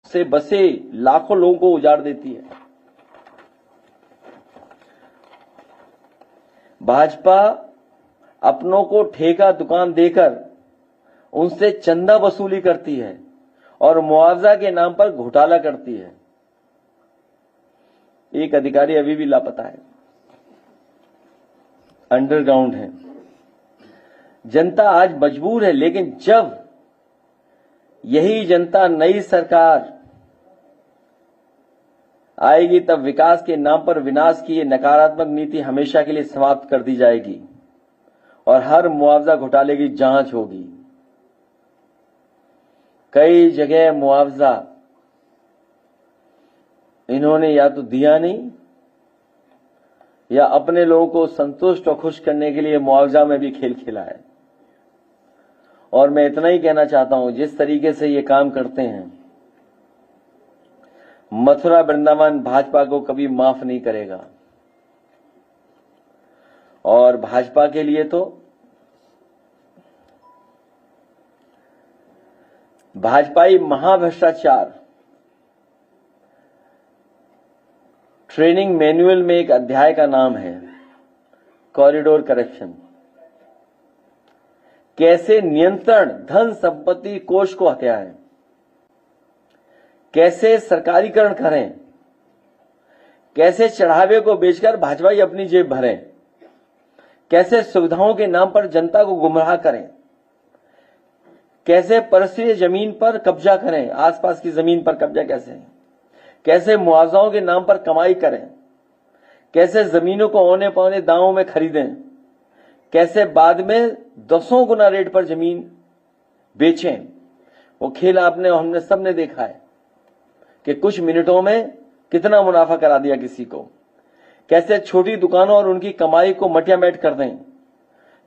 से बसे लाखों लोगों को उजाड़ देती है। भाजपा अपनों को ठेका दुकान देकर उनसे चंदा वसूली करती है और मुआवजा के नाम पर घोटाला करती है। एक अधिकारी अभी भी लापता है, अंडरग्राउंड है। जनता आज मजबूर है, लेकिन जब यही जनता नई सरकार आएगी तब विकास के नाम पर विनाश की ये नकारात्मक नीति हमेशा के लिए समाप्त कर दी जाएगी और हर मुआवजा घोटाले की जांच होगी। कई जगह मुआवजा इन्होंने या तो दिया नहीं या अपने लोगों को संतुष्ट और खुश करने के लिए मुआवजा में भी खेल खेला है। और मैं इतना ही कहना चाहता हूं, जिस तरीके से ये काम करते हैं, मथुरा वृंदावन भाजपा को कभी माफ नहीं करेगा। और भाजपा के लिए तो भाजपाई महाभ्रष्टाचार ट्रेनिंग मैनुअल में एक अध्याय का नाम है कॉरिडोर करप्शन। कैसे नियंत्रण धन संपत्ति कोष को हथियाएं, कैसे सरकारीकरण करें, कैसे चढ़ावे को बेचकर भाजपाई अपनी जेब भरें, कैसे सुविधाओं के नाम पर जनता को गुमराह करें, कैसे परस्त्रीय जमीन पर कब्जा करें, आसपास की जमीन पर कब्जा कैसे मुआवजाओं के नाम पर कमाई करें, कैसे जमीनों को औने पौने दामों में खरीदें, कैसे बाद में 10 गुना रेट पर जमीन बेचें। वो खेल हमने सबने देखा है कि कुछ मिनटों में कितना मुनाफा करा दिया किसी को। कैसे छोटी दुकानों और उनकी कमाई को मटियामेट कर दें,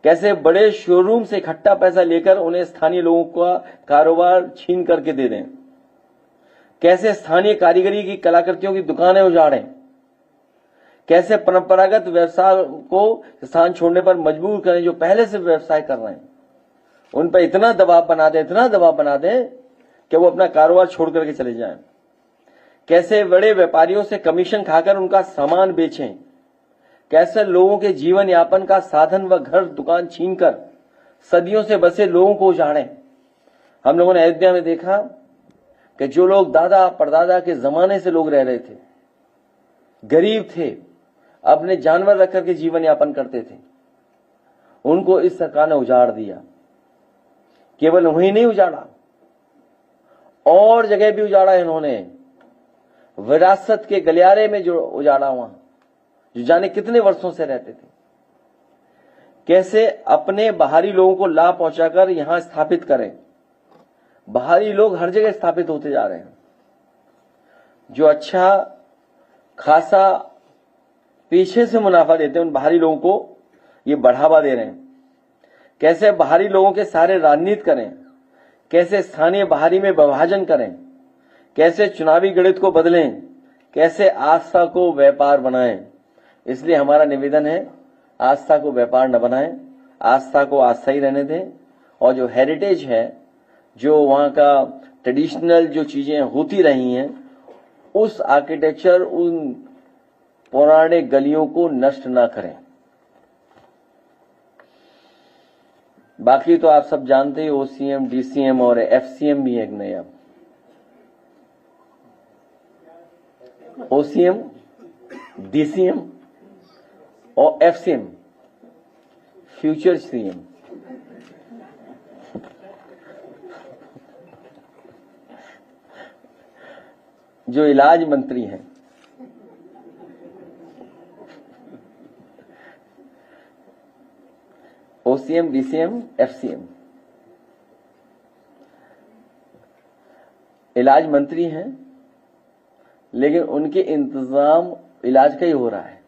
कैसे बड़े शोरूम से इकट्ठा पैसा लेकर उन्हें स्थानीय लोगों का कारोबार छीन करके दे दें, कैसे स्थानीय कारीगरी की कलाकृतियों की दुकानें उजाड़ें, कैसे परंपरागत व्यवसाय को स्थान छोड़ने पर मजबूर करें जो पहले से व्यवसाय कर रहे हैं, उन पर इतना दबाव बना दें कि वो अपना कारोबार छोड़ करके चले जाएं। कैसे बड़े व्यापारियों से कमीशन खाकर उनका सामान बेचें, कैसे लोगों के जीवन यापन का साधन व घर दुकान छीनकर सदियों से बसे लोगों को उजाड़ें। हम लोगों ने अयोध्या में देखा कि जो लोग दादा परदादा के जमाने से लोग रह रहे थे, गरीब थे, अपने जानवर रख करके जीवन यापन करते थे, उनको इस सरकार ने उजाड़ दिया। केवल वहीं नहीं उजाड़ा, और जगह भी उजाड़ा इन्होंने। विरासत के गलियारे में जो उजाड़ा, वहां जो जाने कितने वर्षों से रहते थे, कैसे अपने बाहरी लोगों को लाभ पहुंचाकर यहां स्थापित करें। बाहरी लोग हर जगह स्थापित होते जा रहे हैं, जो अच्छा खासा पीछे से मुनाफा देते हैं उन बाहरी लोगों को ये बढ़ावा दे रहे हैं। कैसे बाहरी लोगों के सारे राजनीति करें, कैसे स्थानीय बाहरी में विभाजन करें, कैसे चुनावी गणित को बदलें, कैसे आस्था को व्यापार बनाएं। इसलिए हमारा निवेदन है, आस्था को व्यापार न बनाएं, आस्था को आस्था ही रहने दें। और जो हेरिटेज है, जो वहां का ट्रेडिशनल जो चीजें होती रही हैं, उस आर्किटेक्चर, उन पौराणिक गलियों को नष्ट ना करें। बाकी तो आप सब जानते हैं, ओसीएम, डीसीएम और एफसीएम भी एक नया। ओसीएम, डीसीएम और एफसीएम, फ्यूचर सीएम। जो इलाज मंत्री हैं, ओसीएम, डीसीएम, एफसीएम इलाज मंत्री हैं, लेकिन उनके इंतजाम इलाज का ही हो रहा है।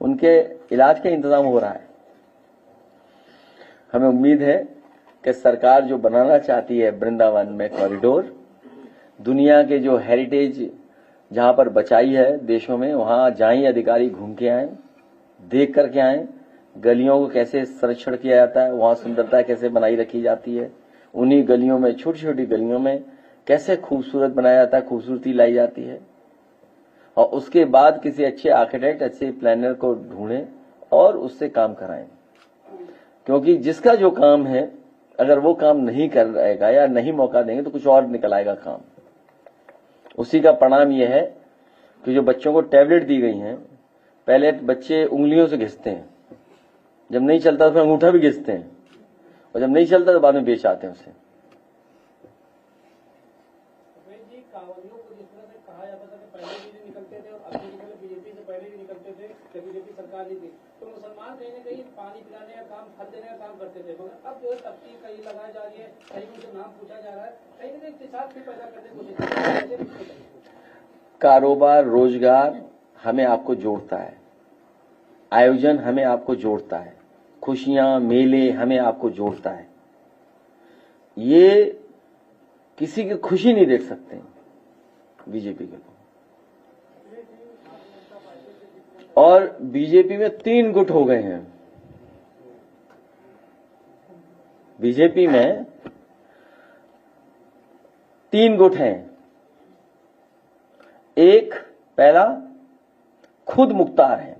उनके इलाज का इंतजाम हो रहा है। हमें उम्मीद है कि सरकार जो बनाना चाहती है वृंदावन में कॉरिडोर, दुनिया के जो हेरिटेज जहां पर बचाई है देशों में, वहां जाएं अधिकारी, घूम के आए, देख करके आए, गलियों को कैसे संरक्षण किया जाता है, वहां सुंदरता कैसे बनाई रखी जाती है, उन्हीं गलियों में, छोटी छोटी गलियों में कैसे खूबसूरत बनाया जाता है, खूबसूरती लाई जाती है। और उसके बाद किसी अच्छे आर्किटेक्ट, अच्छे प्लानर को ढूंढें और उससे काम कराएं। क्योंकि जिसका जो काम है, अगर वो काम नहीं कर रहेगा या नहीं मौका देंगे तो कुछ और निकल आएगा काम। उसी का परिणाम यह है कि जो बच्चों को टैबलेट दी गई हैं, पहले बच्चे उंगलियों से घिसते हैं, जब नहीं चलता तो फिर अंगूठा भी घिसते हैं, और जब नहीं चलता तो बाद में बेच आते हैं उसे। कांवरियों को जिस तरह से कहा जाता था कि पहले भी निकलते थे और अभी निकले, बीजेपी से पहले भी निकलते थे जब बीजेपी सरकार नहीं थी, तो मुसलमान कहीं न कहीं पानी पिलाने का काम, फल देने का काम करते थे। मगर अब जो है तफ्तीश कहीं लगाई जा रही है, कहीं उनसे नाम पूछा जा रहा है, कहीं न कहीं इत्तेसाक भी पैदा करने की कोशिश कर रहे हैं। कारोबार, रोजगार हमें आपको जोड़ता है, आयोजन हमें आपको जोड़ता है, खुशियां, मेले हमें आपको जोड़ता है। ये किसी की खुशी नहीं देख सकते बीजेपी के लोग। और बीजेपी में 3 गुट हो गए हैं। बीजेपी में 3 गुट हैं। एक, पहला खुद मुख्तार हैं,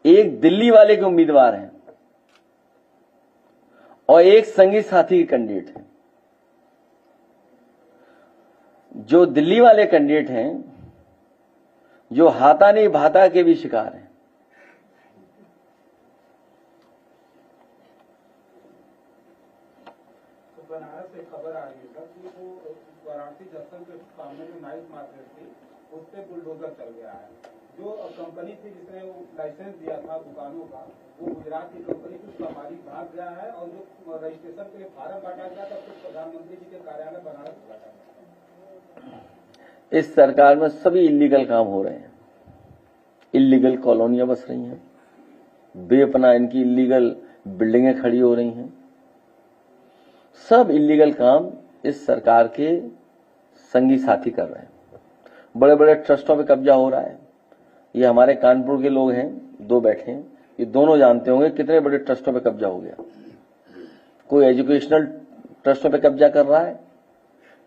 एक दिल्ली वाले के उम्मीदवार हैं, और एक संगी साथी के कैंडिडेट हैं। जो दिल्ली वाले कैंडिडेट हैं, जो हाथा नहीं भाता के भी शिकार हैं। तो बनारस से खबर आ रही है सर कि वो वाराणसी जंक्शन के सामने जो नाइट मार्केट थी, उस पे बुलडोजर चल गया है। जो कंपनी थी जिसने वो लाइसेंस दिया था दुकानों का, वो गुजरात की कंपनी की, उसका मालिक भाग गया है, और जो रजिस्ट्रेशन के लिए फार्म बांटा गया था तो प्रधानमंत्री जी के कार्यालय बनारस बांटा गया। इस सरकार में सभी इलीगल काम हो रहे हैं, इलीगल कॉलोनियां बस रही हैं, बेपनाह इनकी इलीगल बिल्डिंगें खड़ी हो रही हैं। सब इलीगल काम इस सरकार के संगी साथी कर रहे हैं। बड़े बड़े ट्रस्टों पे कब्जा हो रहा है। ये हमारे कानपुर के लोग हैं, 2 बैठे हैं, ये दोनों जानते होंगे कितने बड़े ट्रस्टों पे कब्जा हो गया। कोई एजुकेशनल ट्रस्टों पे कब्जा कर रहा है,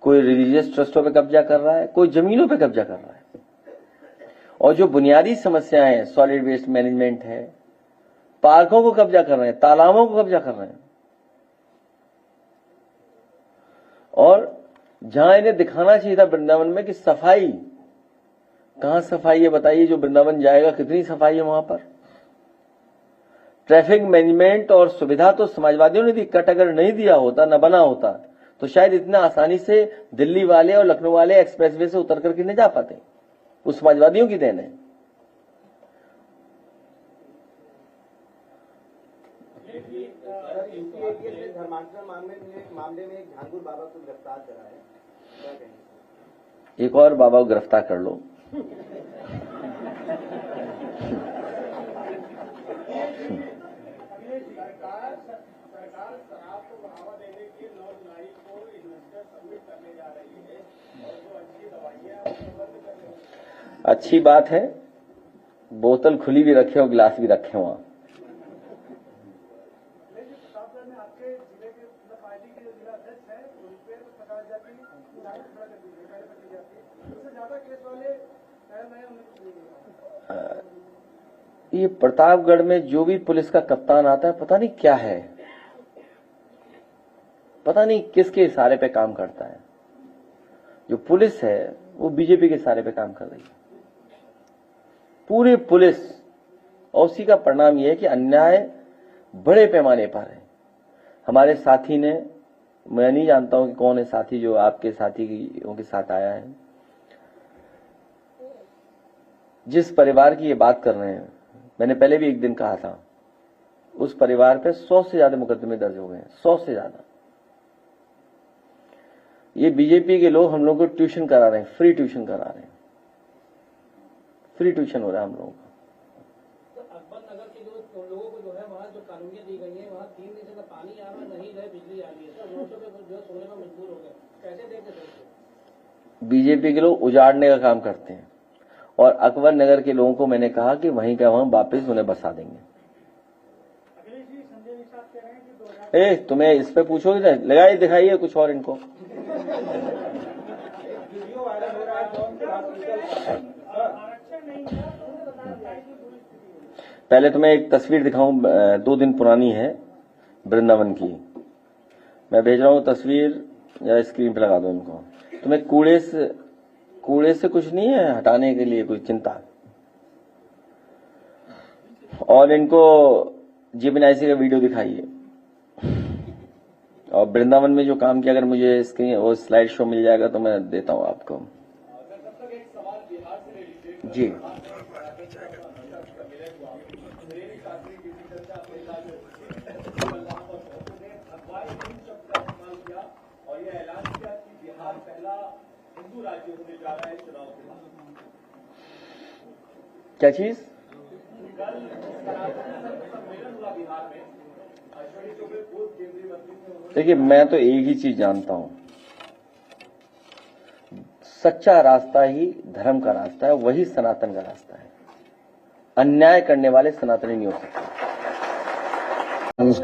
कोई रिलीजियस ट्रस्टों पे कब्जा कर रहा है, कोई जमीनों पे कब्जा कर रहा है। और जो बुनियादी समस्याएं हैं, सॉलिड वेस्ट मैनेजमेंट है, पार्कों को कब्जा कर रहे हैं, तालाबों को कब्जा कर रहे हैं। और जहां इन्हें दिखाना चाहिए था वृंदावन में कि सफाई, कहां सफाई है बताइए। जो वृंदावन जाएगा कितनी सफाई है वहां पर। ट्रैफिक मैनेजमेंट और सुविधा तो समाजवादियों ने दी, कट अगर नहीं दिया होता, न बना होता, तो शायद इतना आसानी से दिल्ली वाले और लखनऊ वाले एक्सप्रेसवे से उतर करके नहीं जा पाते। वो समाजवादियों की देन है। धर्मांतरण मामले में एक झांगुर बाबा को गिरफ्तार करा है, क्या कहेंगे? एक और बाबा को गिरफ्तार कर लो। सरकार शराब को बढ़ावा देने के 9 जुलाई को इन्वेस्टर समिट करने जा रही है, और जो अच्छी दवाइयां बंद कर रही है। अच्छी बात है, बोतल खुली भी रखे हो, गिलास भी रखे वहां। आपके जिले के पार्टी के जिला अध्यक्ष है, उन पे पता जाती है, उससे ज्यादा केस वाले ये प्रतापगढ़ में जो भी पुलिस का कप्तान आता है, पता नहीं क्या है, पता नहीं किसके इशारे पे काम करता है। जो पुलिस है वो बीजेपी के इशारे पे काम कर रही है, पूरी पुलिस। और उसी का परिणाम यह है कि अन्याय बड़े पैमाने पर है। हमारे साथी ने, मैं नहीं जानता हूं कि कौन है साथी जो आपके साथी के साथ आया है, जिस परिवार की ये बात कर रहे हैं, मैंने पहले भी एक दिन कहा था, उस परिवार पे 100 से ज्यादा मुकदमे दर्ज हो गए हैं, 100 से ज्यादा। ये बीजेपी के लोग हम लोग को ट्यूशन करा रहे हैं, फ्री ट्यूशन करा रहे हैं, फ्री ट्यूशन हो रहा है हम लोगों का। अकबर नगर के जो लोगों को जो है वहाँ जो कानूनियाँ दी गई है, वहाँ 3 दिन से पानी आ रहा नहीं है, बिजली आ रही है, तो रोडों पे जो सोने में मजबूर हो गए, कैसे देख सकते? बीजेपी के लोग उजाड़ने का काम करते हैं, और अकबर नगर के लोगों को मैंने कहा कि वहीं का वहां वापस उन्हें बसा देंगे। तुम्हें इस पे पूछोगे ना, लगाइए दिखाइए कुछ और इनको। वीडियो वायरल हो रहा है जौन के हॉस्पिटल का। सर, पहले तुम्हें एक तस्वीर दिखाऊं, 2 दिन पुरानी है, वृंदावन की। मैं भेज रहा हूं तस्वीर, या स्क्रीन पे लगा दो इनको। तुम्हें कूड़े से कुछ नहीं है हटाने के लिए कोई चिंता। और इनको जीबीएनआईसी का वीडियो दिखाइए। और वृंदावन में जो काम किया, अगर मुझे स्क्रीन वो स्लाइड शो मिल जाएगा तो मैं देता हूं आपको। जी, और ये ऐलान किया कि बिहार पहला हिंदू राज्य होने जा रहा है चुनाव के बाद। क्या चीज? कल सम्मेलन हुआ बिहार में, अश्विनी चौबे पूर्व केंद्रीय मंत्री थे। देखिए, मैं तो एक ही चीज जानता हूं, सच्चा रास्ता ही धर्म का रास्ता है, वही सनातन का रास्ता है। अन्याय करने वाले सनातनी नहीं हो सकते।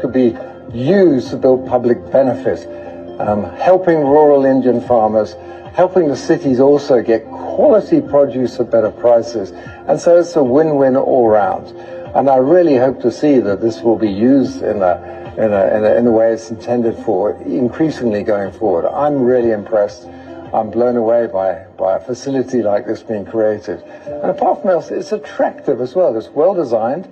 Could be used to build public benefit, helping rural Indian farmers, helping the cities also get quality produce at better prices, and so it's a win-win all round. And I really hope to see that this will be used in the way it's intended for, increasingly going forward. I'm really impressed. I'm blown away by a facility like this being created. And apart from else, it's attractive as well. It's well designed,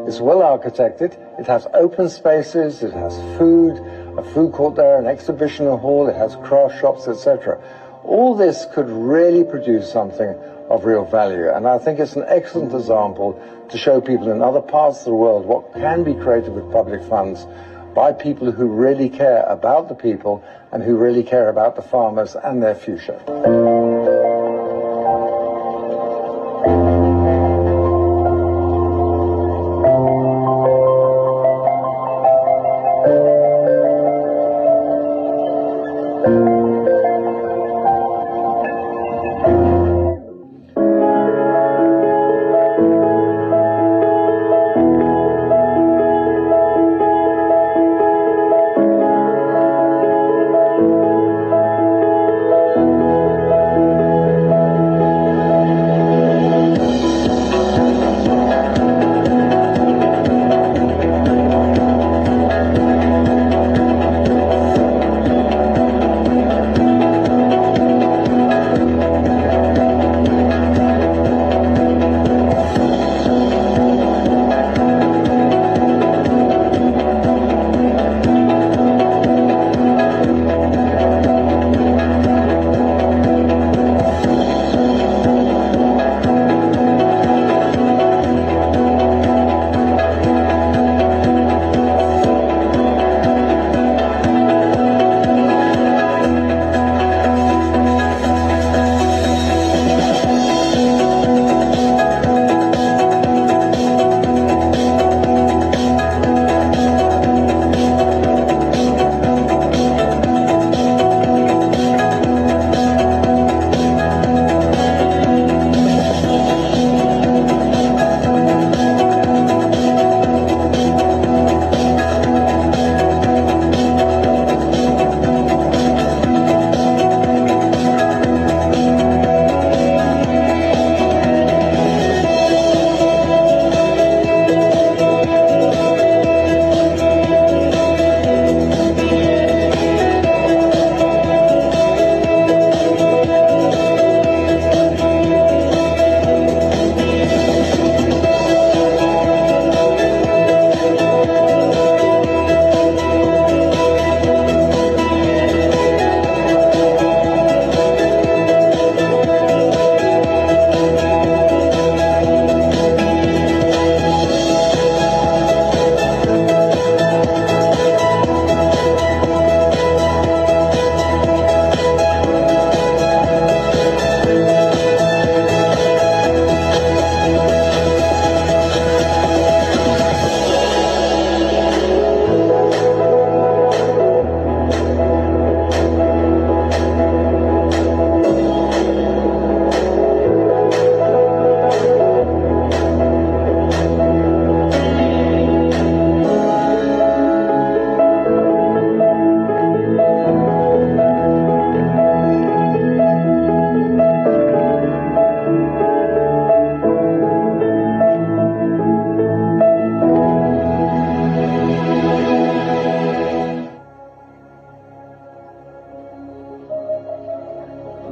it's well architected, it has open spaces, it has food, a food court there, an exhibition hall, it has craft shops, etc. All this could really produce something of real value. And I think it's an excellent example to show people in other parts of the world what can be created with public funds by people who really care about the people and who really care about the farmers and their future.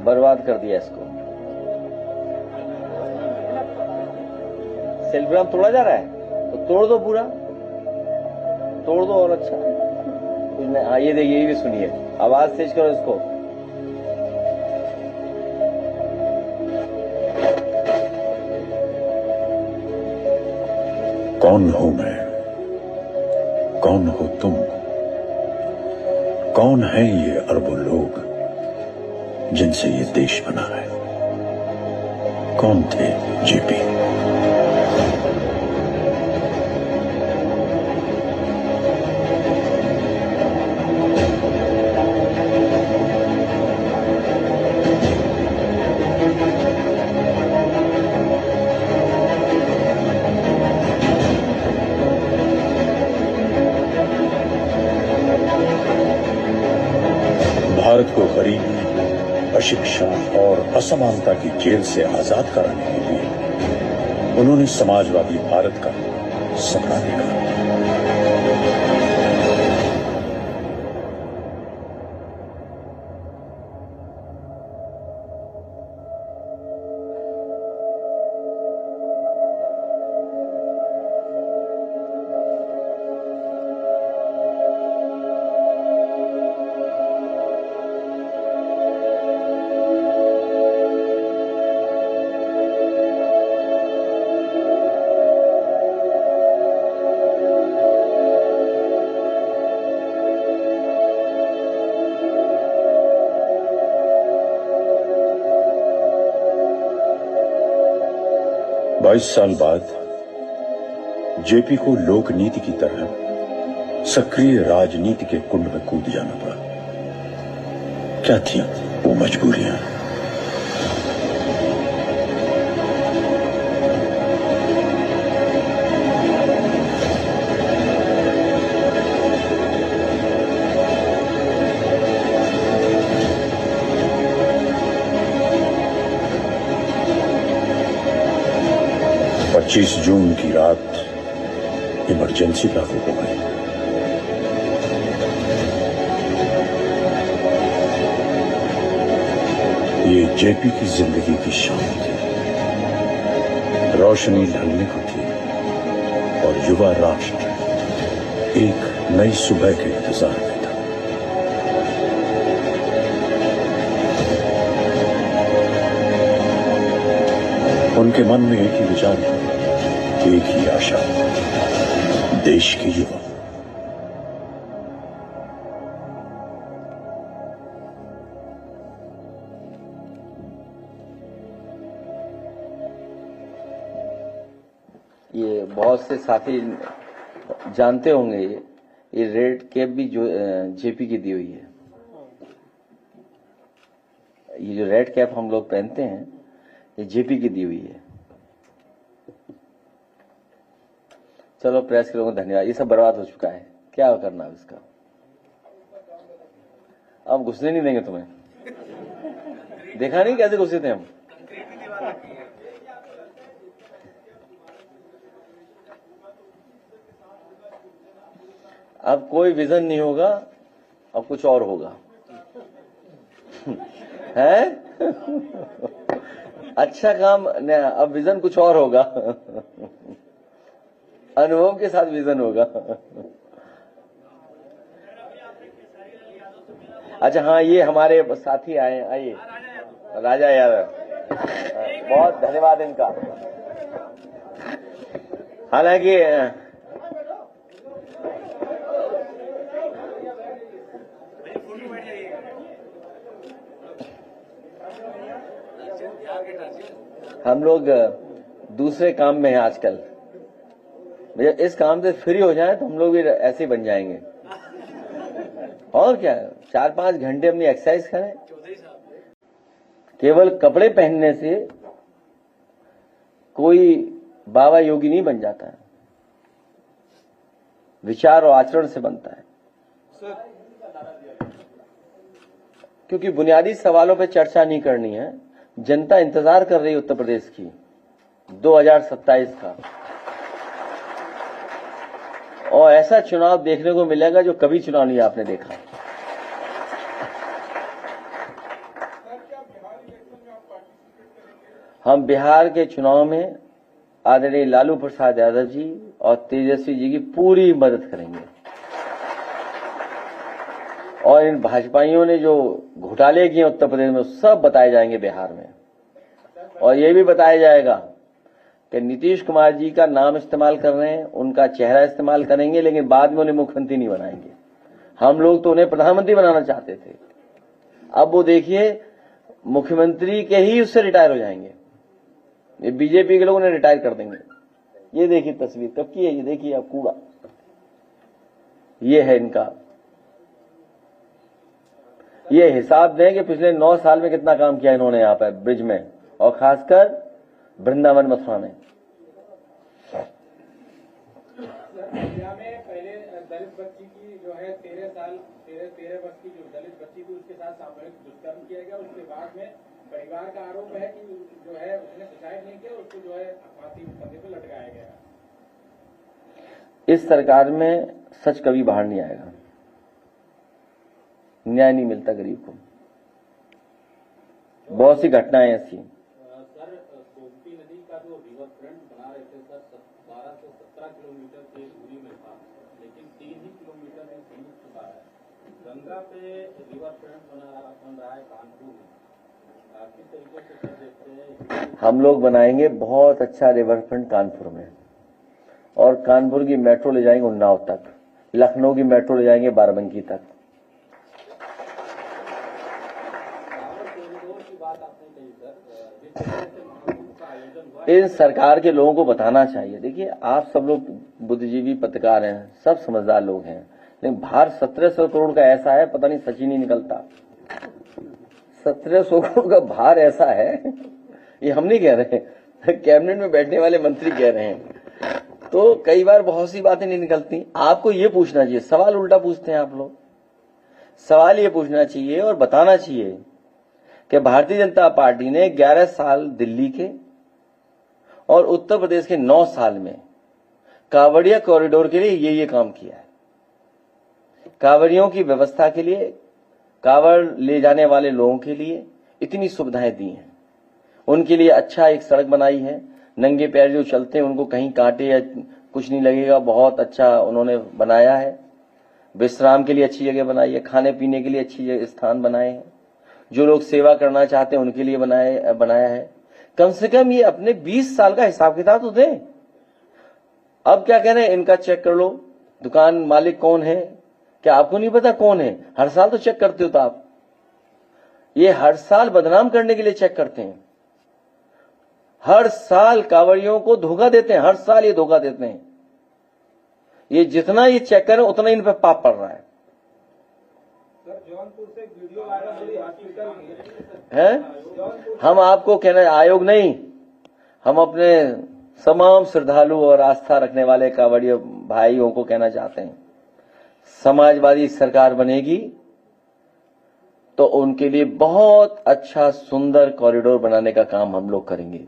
बर्बाद कर दिया इसको। सेल्फग्राम तोड़ा जा रहा है तो तोड़ दो, पूरा तोड़ दो और अच्छा कुछ नहीं। हाँ ये देखिए, ये भी सुनिए, आवाज तेज करो इसको। कौन हूं मैं, कौन हो तुम, कौन है ये अरबों लोग जिनसे ये देश बना है? कौन थे जेपी? भारत को गरीबी, अशिक्षा और असमानता की जेल से आजाद कराने के लिए उन्होंने समाजवादी भारत का सपना देखा। बाईस साल बाद जेपी को लोकनीति की तरह सक्रिय राजनीति के कुंड में कूद जाना पड़ा। क्या थी वो मजबूरियां? जून की रात इमरजेंसी लागू हो गई। ये जेपी की जिंदगी की शाम थी। रोशनी ढलने को थी और युवा राष्ट्र एक नई सुबह के इंतजार में था। उनके मन में एक ही विचार था, एक ही आशा, देश की युवा। ये बहुत से साथी जानते होंगे, ये रेड कैप भी जो जेपी की दी हुई है। ये जो रेड कैप हम लोग पहनते हैं, ये जेपी की दी हुई है। चलो प्रेस के लोगों को धन्यवाद। ये सब बर्बाद हो चुका है, क्या करना है इसका? अब घुसने नहीं देंगे तुम्हें। देखा नहीं कैसे घुसे थे हम। अब कोई विजन नहीं होगा, अब कुछ और होगा। है अच्छा काम, अब विजन कुछ और होगा। अनुभव के साथ विजन होगा। अच्छा हाँ, ये हमारे साथी आए, आइए राजा यादव, बहुत धन्यवाद इनका। हालांकि हम लोग दूसरे काम में हैं आजकल। इस काम से फ्री हो जाए तो हम लोग भी ऐसे ही बन जाएंगे। और क्या, 4-5 घंटे अपनी एक्सरसाइज करें। केवल कपड़े पहनने से कोई बाबा योगी नहीं बन जाता है, विचार और आचरण से बनता है। क्योंकि बुनियादी सवालों पर चर्चा नहीं करनी है। जनता इंतजार कर रही है उत्तर प्रदेश की 2027 का, और ऐसा चुनाव देखने को मिलेगा जो कभी चुनाव नहीं आपने देखा। हम बिहार के चुनाव में आदरणीय लालू प्रसाद यादव जी और तेजस्वी जी की पूरी मदद करेंगे। और इन भाजपाइयों ने जो घोटाले किए उत्तर प्रदेश में सब बताए जाएंगे बिहार में। और ये भी बताया जाएगा कि नीतीश कुमार जी का नाम इस्तेमाल कर रहे हैं, उनका चेहरा इस्तेमाल करेंगे, लेकिन बाद में उन्हें मुख्यमंत्री नहीं बनाएंगे। हम लोग तो उन्हें प्रधानमंत्री बनाना चाहते थे। अब वो देखिए मुख्यमंत्री के ही उससे रिटायर हो जाएंगे। ये बीजेपी के लोग उन्हें रिटायर कर देंगे। ये देखिए तस्वीर कब की है, ये देखिए अब कूड़ा, ये है इनका। ये हिसाब दें कि पिछले 9 साल में कितना काम किया इन्होंने यहाँ पर ब्रिज में, और खासकर वृंदावन मथुरा में। अयोध्या में पहले दलित बच्ची की जो है 13 वर्ष की जो दलित बच्ची थी उसके साथ सामूहिक दुष्कर्म किया गया। उसके बाद में परिवार का आरोप है कि जो है उसने सुसाइड नहीं किया, उसको जो है फांसी पे लटकाया गया। इस सरकार में सच कभी बाहर नहीं आएगा, न्याय नहीं मिलता गरीब को। बहुत सी घटनाएं ऐसी। सर गोमती नदी का जो रिवर फ्रंट बना रहे थे सर 12 से 17 किलोमीटर की दूरी में था, लेकिन 3 ही किलोमीटर में सीमित चुका है। गंगा पे रिवर फ्रंट बन रहा है कानपुर में, किस तरीके से सर देखते हैं? हम लोग बनाएंगे बहुत अच्छा रिवर फ्रंट कानपुर में, और कानपुर की मेट्रो ले जाएंगे उन्नाव तक, लखनऊ की मेट्रो ले जाएंगे बाराबंकी तक। इन सरकार के लोगों को बताना चाहिए। देखिए आप सब लोग बुद्धिजीवी पत्रकार हैं, सब समझदार लोग हैं, लेकिन भार 1700 करोड़ का ऐसा है, पता नहीं सच ही नहीं निकलता। 1700 करोड़ का भार ऐसा है, ये हम नहीं कह रहे, कैबिनेट में बैठने वाले मंत्री कह रहे हैं। तो कई बार बहुत सी बातें नहीं निकलती। आपको ये पूछना चाहिए, सवाल उल्टा पूछते हैं आप लोग। सवाल ये पूछना चाहिए और बताना चाहिए कि भारतीय जनता पार्टी ने 11 साल दिल्ली के और उत्तर प्रदेश के 9 साल में कांवड़िया कॉरिडोर के लिए ये काम किया है। कांवड़ियों की व्यवस्था के लिए, कांवड़ ले जाने वाले लोगों के लिए इतनी सुविधाएं दी हैं। उनके लिए अच्छा एक सड़क बनाई है, नंगे पैर जो चलते हैं उनको कहीं कांटे या कुछ नहीं लगेगा, बहुत अच्छा उन्होंने बनाया है। विश्राम के लिए अच्छी जगह बनाई है, खाने पीने के लिए अच्छी स्थान बनाए हैं, जो लोग सेवा करना चाहते हैं उनके लिए बनाया है। कम से कम ये अपने 20 साल का हिसाब किताब तो दें। अब क्या कह रहे हैं, इनका चेक कर लो, दुकान मालिक कौन है, क्या आपको नहीं पता कौन है? हर साल तो चेक करते हो तो आप, ये हर साल बदनाम करने के लिए चेक करते हैं। हर साल कांवड़ियों को धोखा देते हैं, हर साल ये धोखा देते हैं। ये जितना ये चेक करें उतना इन पर पाप पड़ रहा है। सर जौनपुर से वीडियो वायरल हुई हॉस्पिटल है। हम आपको कहना, आयोग नहीं, हम अपने तमाम श्रद्धालु और आस्था रखने वाले कांवड़िया भाइयों को कहना चाहते हैं, समाजवादी सरकार बनेगी तो उनके लिए बहुत अच्छा सुंदर कॉरिडोर बनाने का काम हम लोग करेंगे।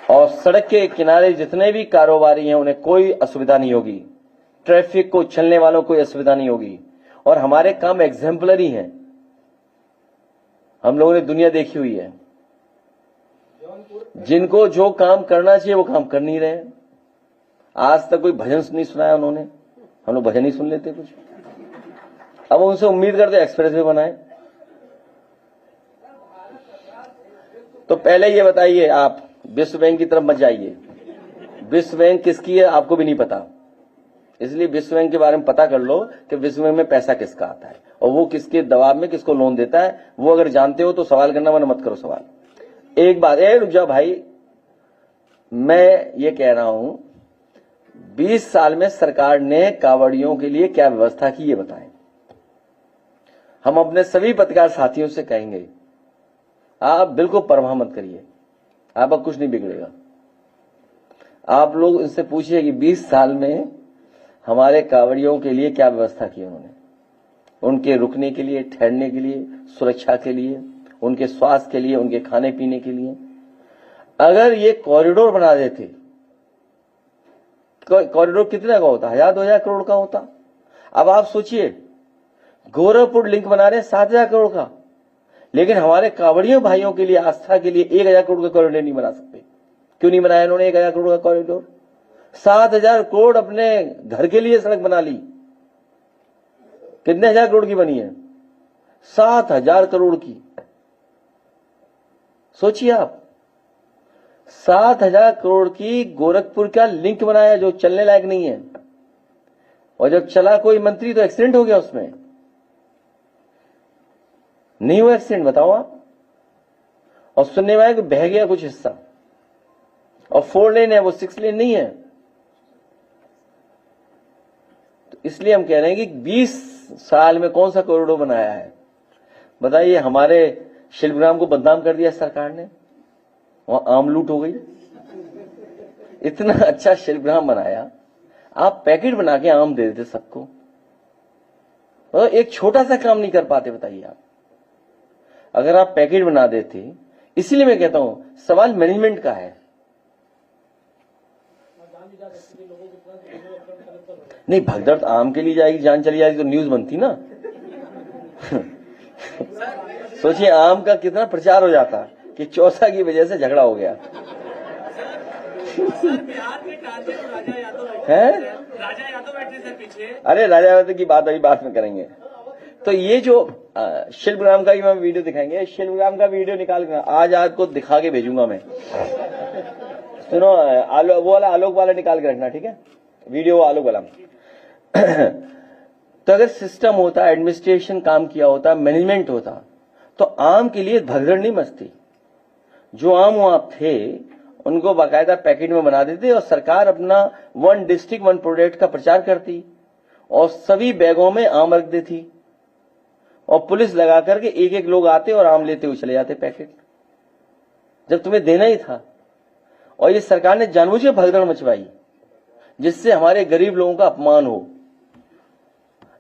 और सड़क के किनारे जितने भी कारोबारी हैं उन्हें कोई असुविधा नहीं होगी, ट्रैफिक को चलने वालों को कोई असुविधा नहीं होगी। और हमारे काम एग्जाम्पलरी हैं, हम लोगों ने दुनिया देखी हुई है। जिनको जो काम करना चाहिए वो काम कर नहीं रहे। आज तक कोई भजन नहीं सुनाया उन्होंने, हम लोग भजन ही सुन लेते कुछ। अब उनसे उम्मीद करते एक्सप्रेस वे बनाए। तो पहले ये बताइए, आप विश्व बैंक की तरफ मत जाइए। विश्व बैंक किसकी है आपको भी नहीं पता, इसलिए विश्व बैंक के बारे में पता कर लो कि विश्व बैंक में पैसा किसका आता है और वो किसके दबाव में किसको लोन देता है। वो अगर जानते हो तो सवाल करना, वरना मत करो सवाल। एक बात, रुक जाओ भाई, मैं ये कह रहा हूं 20 साल में सरकार ने कांवड़ियों के लिए क्या व्यवस्था की ये बताएं। हम अपने सभी पत्रकार साथियों से कहेंगे, आप बिल्कुल परवाह मत करिए, आप अब कुछ नहीं बिगड़ेगा। आप लोग इनसे पूछिए कि 20 साल में हमारे कांवड़ियों के लिए क्या व्यवस्था की उन्होंने, उनके रुकने के लिए, ठहरने के लिए, सुरक्षा के लिए, उनके स्वास्थ्य के लिए, उनके खाने पीने के लिए। अगर ये कॉरिडोर बना देते, कॉरिडोर कितने का होता, 1000-2000 करोड़ का होता। अब आप सोचिए, गोरखपुर लिंक बना रहे 7000 करोड़ का, लेकिन हमारे कांवड़ियों भाइयों के लिए, आस्था के लिए 1000 करोड़ का कॉरिडोर नहीं बना सकते। क्यों नहीं बनाया उन्होंने 1000 करोड़ का कॉरिडोर? 7000 करोड़ अपने घर के लिए सड़क बना ली। कितने हजार करोड़ की बनी है? 7000 करोड़ की। सोचिए आप, 7000 करोड़ की गोरखपुर का लिंक बनाया जो चलने लायक नहीं है, और जब चला कोई मंत्री तो एक्सीडेंट हो गया उसमें। नहीं हुआ एक्सीडेंट? बताओ आप। और सुनने में आया कि बह गया कुछ हिस्सा, और 4 लेन है वो 6 लेन नहीं है। तो इसलिए हम कह रहे हैं कि 20 साल में कौन सा करोड़ों बनाया है? बताइए। हमारे शिल्पग्राम को बदनाम कर दिया सरकार ने, वहां आम लूट हो गई। इतना अच्छा शिल्पग्राम बनाया, आप पैकेट बना के आम दे देते सबको, तो एक छोटा सा काम नहीं कर पाते। बताइए आप, अगर आप पैकेट बना देते। इसीलिए मैं कहता हूं सवाल मैनेजमेंट का है। नहीं, भगदड़ आम के लिए जाएगी, जान चली जाएगी तो न्यूज बनती ना। सोचिए आम का कितना प्रचार हो जाता कि चौसा की वजह से झगड़ा हो गया है। राजा यादव बैठे सर पीछे। अरे राजा यादव की बात अभी बात में करेंगे। तो ये जो शिल्पग्राम का भी मैं वीडियो दिखाएंगे, शिल्पग्राम का वीडियो निकाल कर आज आपको दिखा के भेजूंगा मैं। सुनो, वो वाला आलोक वाला निकाल के रखना, ठीक है? वीडियो आलोक वाला। तो अगर सिस्टम होता, एडमिनिस्ट्रेशन काम किया होता, मैनेजमेंट होता, तो आम के लिए भगदड़ नहीं मचती। जो आम वहां थे उनको बाकायदा पैकेट में बना देते और सरकार अपना 1 डिस्ट्रिक्ट 1 प्रोडक्ट का प्रचार करती और सभी बैगों में आम रख देती और पुलिस लगा करके एक एक लोग आते और आम लेते हुए चले जाते पैकेट, जब तुम्हें देना ही था। और ये सरकार ने जानबूझ के भगदड़ मचवाई जिससे हमारे गरीब लोगों का अपमान हो।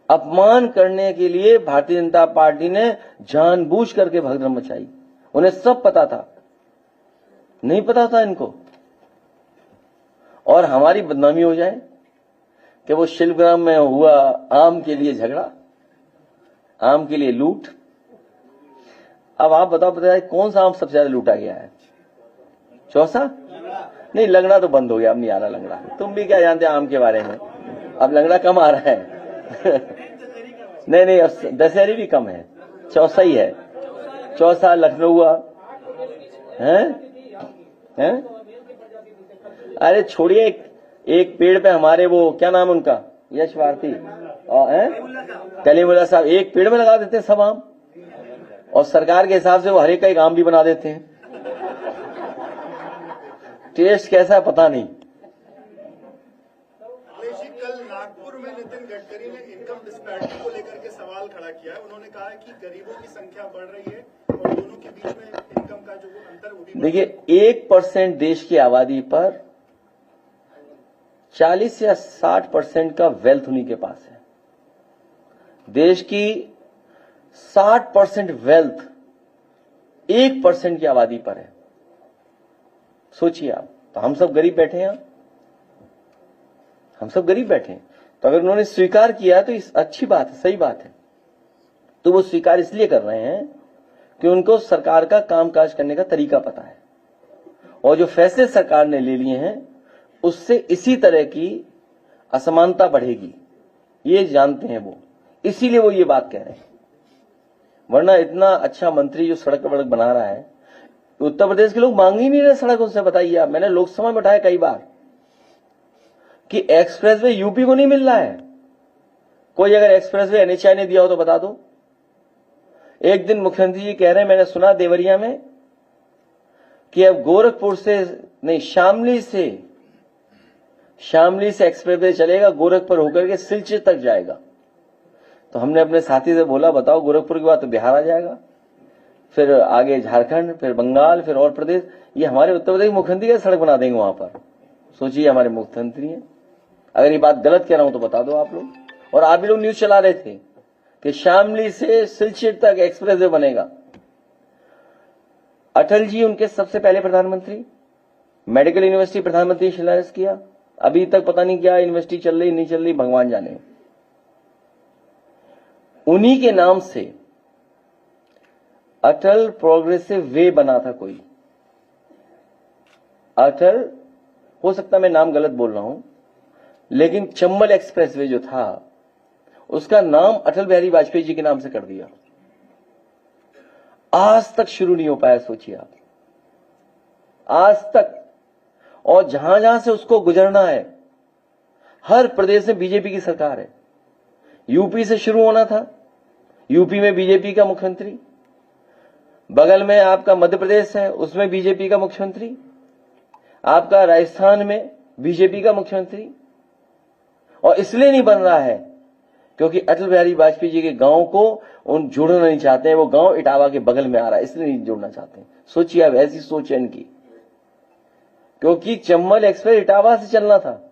अपमान करने के लिए भारतीय जनता पार्टी ने जानबूझ करके भगदड़ मचाई। उन्हें सब पता था, नहीं पता था इनको। और हमारी बदनामी हो जाए कि वो शिल्पग्राम में हुआ आम के लिए झगड़ा, आम के लिए लूट। अब आप बताइए कौन सा आम सबसे ज्यादा लूटा गया है? चौसा? नहीं, लंगड़ा तो बंद हो गया, अब नहीं आ रहा लंगड़ा। तुम भी क्या जानते आम के बारे में, अब लंगड़ा कम आ रहा है। नहीं, अब दशहरी भी कम है, चौसा ही है। चौसा, लखनऊ है? अरे छोड़िए, एक पेड़ पे हमारे वो क्या नाम उनका, यश भारती कलीमुल्ला साहब, एक पेड़ में लगा देते हैं सब आम, और सरकार के हिसाब से वो हर एक का एक आम भी बना देते हैं। टेस्ट कैसा है पता नहीं। कल नागपुर में नितिन गडकरी ने इनकम डिस्पैरिटी को लेकर के सवाल खड़ा किया है। उन्होंने कहा है कि गरीबों की संख्या बढ़ रही है और दोनों के बीच में इनकम का जो अंतर वो भी। देखिए, 1% देश की आबादी पर 40 या 60% का वेल्थ उन्हीं के पास है। देश की 60% वेल्थ 1% की आबादी पर है। सोचिए आप, तो हम सब गरीब बैठे हैं, हम सब गरीब बैठे हैं। तो अगर उन्होंने स्वीकार किया तो इस अच्छी बात है, सही बात है। तो वो स्वीकार इसलिए कर रहे हैं कि उनको सरकार का कामकाज करने का तरीका पता है, और जो फैसले सरकार ने ले लिए हैं उससे इसी तरह की असमानता बढ़ेगी, ये जानते हैं वो, इसीलिए वो ये बात कह रहे हैं। वरना इतना अच्छा मंत्री जो सड़क वड़क बना रहा है, उत्तर प्रदेश के लोग मांग ही नहीं रहे सड़क उनसे। बताइए आप, मैंने लोकसभा में उठाया कई बार कि एक्सप्रेसवे यूपी को नहीं मिल रहा है। कोई अगर एक्सप्रेसवे एनएचआई ने दिया हो तो बता दो। एक दिन मुख्यमंत्री जी कह रहे हैं, मैंने सुना देवरिया में, कि अब गोरखपुर से नहीं, शामली से एक्सप्रेसवे चलेगा, गोरखपुर होकर के सिलचर तक जाएगा। तो हमने अपने साथी से बोला, बताओ गोरखपुर के बाद तो बिहार आ जाएगा, फिर आगे झारखंड, फिर बंगाल, फिर और प्रदेश। ये हमारे उत्तर प्रदेश मुख्यमंत्री का सड़क बना देंगे वहां पर। सोचिए, हमारे मुख्यमंत्री हैं। अगर ये बात गलत कह रहा हूं तो बता दो आप लोग। और आप भी लोग न्यूज चला रहे थे कि शामली से सिलचर तक एक्सप्रेसवे बनेगा। अटल जी उनके सबसे पहले प्रधानमंत्री, मेडिकल यूनिवर्सिटी प्रधानमंत्री शिलान्यास किया। अभी तक पता नहीं क्या यूनिवर्सिटी चल रही नहीं चल रही, भगवान जाने। उन्हीं के नाम से अटल प्रोग्रेसिव वे बना था कोई, अटल, हो सकता मैं नाम गलत बोल रहा हूं, लेकिन चंबल एक्सप्रेसवे जो था उसका नाम अटल बिहारी वाजपेयी जी के नाम से कर दिया। आज तक शुरू नहीं हो पाया, सोचिए आप, आज तक। और जहां जहां से उसको गुजरना है, हर प्रदेश में बीजेपी की सरकार है। यूपी से शुरू होना था, यूपी में बीजेपी का मुख्यमंत्री, बगल में आपका मध्य प्रदेश है, उसमें बीजेपी का मुख्यमंत्री, आपका राजस्थान में बीजेपी का मुख्यमंत्री। और इसलिए नहीं बन रहा है क्योंकि अटल बिहारी वाजपेयी जी के गांव को उन जोड़ना नहीं चाहते हैं। वो गांव इटावा के बगल में आ रहा है, इसलिए नहीं जोड़ना चाहते हैं। सोचिए आप, ऐसी सोच है इनकी, क्योंकि चंबल एक्सप्रेस इटावा से चलना था,